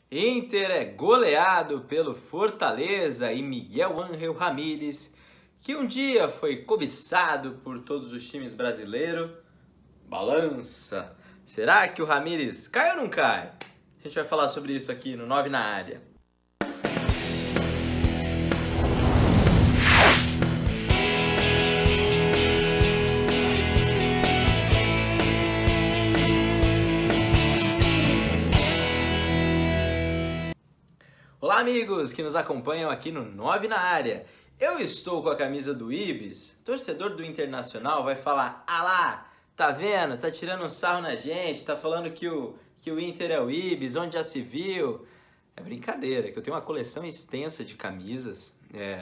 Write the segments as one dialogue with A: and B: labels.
A: Inter é goleado pelo Fortaleza e Miguel Ángel Ramírez, que um dia foi cobiçado por todos os times brasileiros, balança. Será que o Ramírez cai ou não cai? A gente vai falar sobre isso aqui no 9 na área. Olá amigos que nos acompanham aqui no 9 na área. Eu estou com a camisa do Ibis. Torcedor do Internacional vai falar: "Ah lá, tá vendo? Tá tirando um sarro na gente, tá falando que o Inter é o Ibis, onde já se viu". É brincadeira, que eu tenho uma coleção extensa de camisas.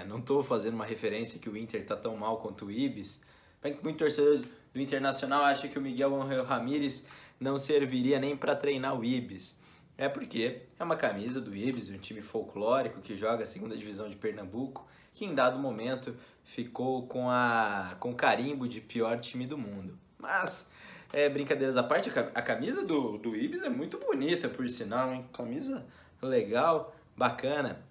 A: Não tô fazendo uma referência que o Inter tá tão mal quanto o Ibis. Muito torcedor do Internacional acha que o Miguel Ángel Ramírez não serviria nem para treinar o Ibis. É porque é uma camisa do Ibis, um time folclórico que joga a segunda divisão de Pernambuco, que em dado momento ficou com o carimbo de pior time do mundo. Mas, brincadeiras à parte, a camisa do Ibis é muito bonita, por sinal, hein? Camisa legal, bacana.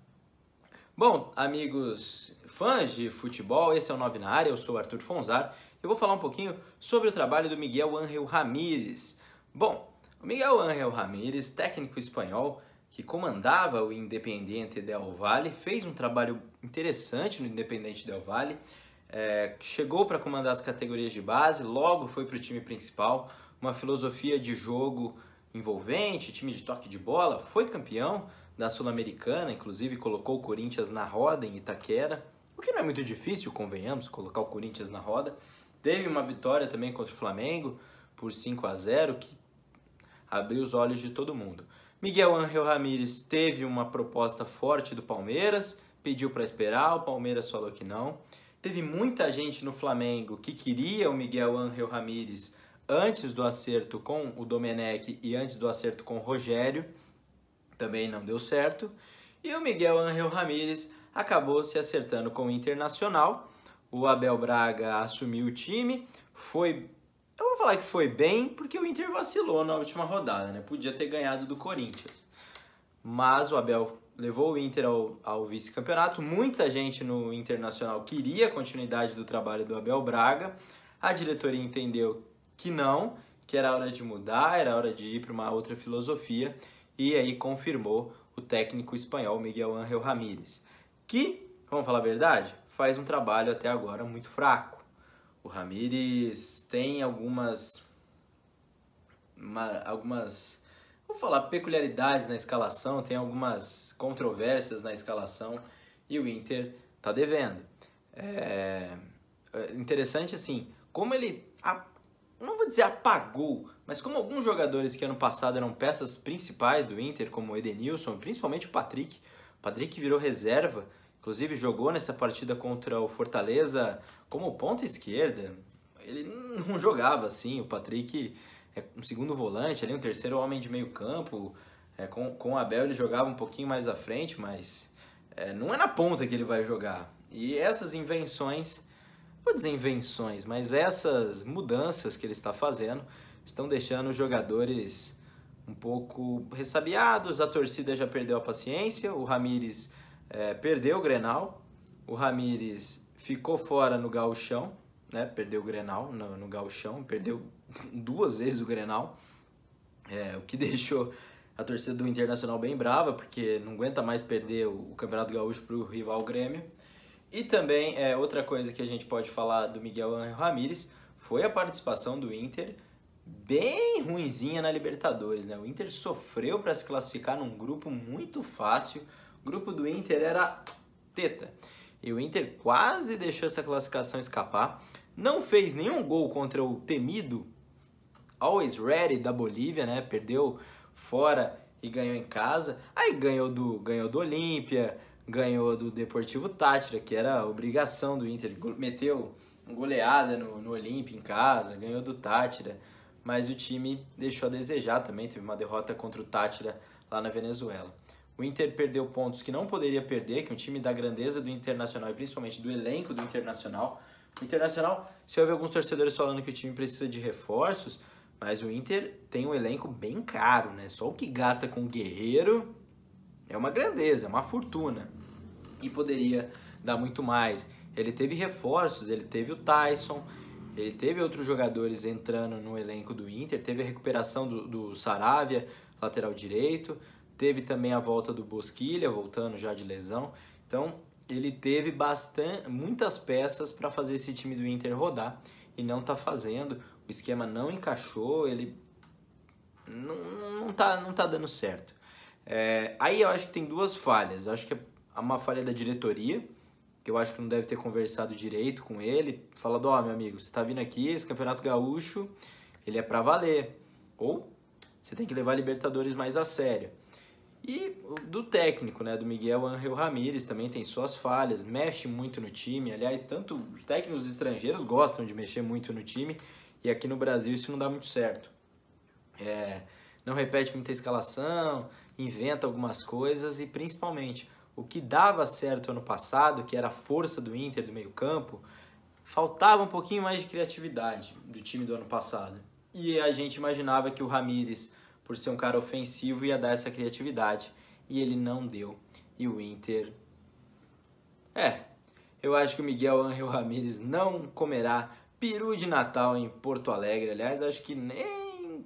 A: Bom, amigos fãs de futebol, esse é o 9 na área, eu sou o Arthur Fonzar. Eu vou falar um pouquinho sobre o trabalho do Miguel Ángel Ramírez. Bom, o Miguel Ángel Ramírez, técnico espanhol que comandava o Independiente del Valle, fez um trabalho interessante no Independiente del Valle, chegou para comandar as categorias de base, logo foi para o time principal, uma filosofia de jogo envolvente, time de toque de bola, foi campeão da Sul-Americana, inclusive colocou o Corinthians na roda em Itaquera, o que não é muito difícil, convenhamos, colocar o Corinthians na roda. Teve uma vitória também contra o Flamengo por 5-0, que abriu os olhos de todo mundo. Miguel Ángel Ramírez teve uma proposta forte do Palmeiras, pediu para esperar, o Palmeiras falou que não. Teve muita gente no Flamengo que queria o Miguel Ángel Ramírez antes do acerto com o Domenech e antes do acerto com o Rogério, também não deu certo. E o Miguel Ángel Ramírez acabou se acertando com o Internacional. O Abel Braga assumiu o time, eu vou falar que foi bem, porque o Inter vacilou na última rodada, né? Podia ter ganhado do Corinthians. Mas o Abel levou o Inter ao vice-campeonato. Muita gente no Internacional queria a continuidade do trabalho do Abel Braga. A diretoria entendeu que não, que era hora de mudar, era hora de ir para uma outra filosofia. E aí confirmou o técnico espanhol Miguel Ángel Ramírez, que, vamos falar a verdade, faz um trabalho até agora muito fraco. O Ramírez tem algumas, vou falar, peculiaridades na escalação, tem algumas controvérsias na escalação e o Inter tá devendo. Interessante assim, como ele, não vou dizer apagou, mas como alguns jogadores que ano passado eram peças principais do Inter, como o Edenilson, principalmente o Patrick virou reserva. Inclusive jogou nessa partida contra o Fortaleza como ponta esquerda. Ele não jogava assim, o Patrick é um segundo volante, ali um terceiro homem de meio campo. Com o Abel ele jogava um pouquinho mais à frente, mas não é na ponta que ele vai jogar. E essas invenções, vou dizer invenções, mas essas mudanças que ele está fazendo estão deixando os jogadores um pouco ressabiados, a torcida já perdeu a paciência, o Ramírez perdeu o Grenal, o Ramírez ficou fora no Gauchão, né? Perdeu o Grenal no Gauchão, perdeu 2 vezes o Grenal, o que deixou a torcida do Internacional bem brava, porque não aguenta mais perder o Campeonato Gaúcho para o rival Grêmio. E também, outra coisa que a gente pode falar do Miguel Ángel Ramírez foi a participação do Inter bem ruinzinha na Libertadores, né? O Inter sofreu para se classificar num grupo muito fácil. O grupo do Inter era teta. E o Inter quase deixou essa classificação escapar. Não fez nenhum gol contra o temido Always Ready da Bolívia, né? Perdeu fora e ganhou em casa. Aí ganhou do Olímpia, ganhou do Deportivo Táchira, que era a obrigação do Inter. Meteu uma goleada no Olímpia em casa, ganhou do Táchira. Mas o time deixou a desejar também. Teve uma derrota contra o Táchira lá na Venezuela. O Inter perdeu pontos que não poderia perder, que um time da grandeza do Internacional e principalmente do elenco do Internacional. O Internacional, se eu ver alguns torcedores falando que o time precisa de reforços, mas o Inter tem um elenco bem caro, né? Só o que gasta com o Guerreiro é uma grandeza, é uma fortuna. E poderia dar muito mais. Ele teve reforços, ele teve o Tyson, ele teve outros jogadores entrando no elenco do Inter, teve a recuperação do Saravia, lateral direito, teve também a volta do Bosquilha, voltando já de lesão. Então, ele teve muitas peças para fazer esse time do Inter rodar e não está fazendo. O esquema não encaixou, ele não tá dando certo. Aí eu acho que tem duas falhas. Eu acho que é uma falha da diretoria, que eu acho que não deve ter conversado direito com ele, falando, ó, meu amigo, você tá vindo aqui, esse Campeonato Gaúcho, ele é pra valer. Ou você tem que levar a Libertadores mais a sério. E do técnico, né, do Miguel Ángel Ramírez, também tem suas falhas, mexe muito no time. Aliás, tanto os técnicos estrangeiros gostam de mexer muito no time, e aqui no Brasil isso não dá muito certo. Não repete muita escalação, inventa algumas coisas e principalmente o que dava certo ano passado, que era a força do Inter do meio-campo, faltava um pouquinho mais de criatividade do time do ano passado. E a gente imaginava que o Ramírez, por ser um cara ofensivo, ia dar essa criatividade. E ele não deu. E o Inter... eu acho que o Miguel Ángel Ramírez não comerá peru de Natal em Porto Alegre. Aliás, acho que nem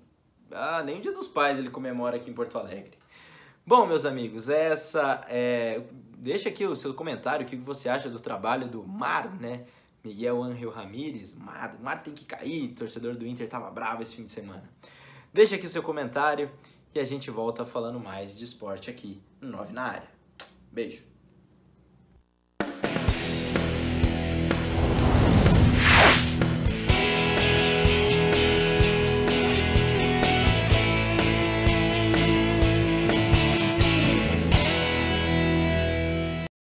A: o Dia dos Pais ele comemora aqui em Porto Alegre. Bom, meus amigos, deixa aqui o seu comentário, o que você acha do trabalho do Mar, né? Miguel Ángel Ramírez, Mar tem que cair, torcedor do Inter tava bravo esse fim de semana. Deixa aqui o seu comentário e a gente volta falando mais de esporte aqui no 9 na área. Beijo!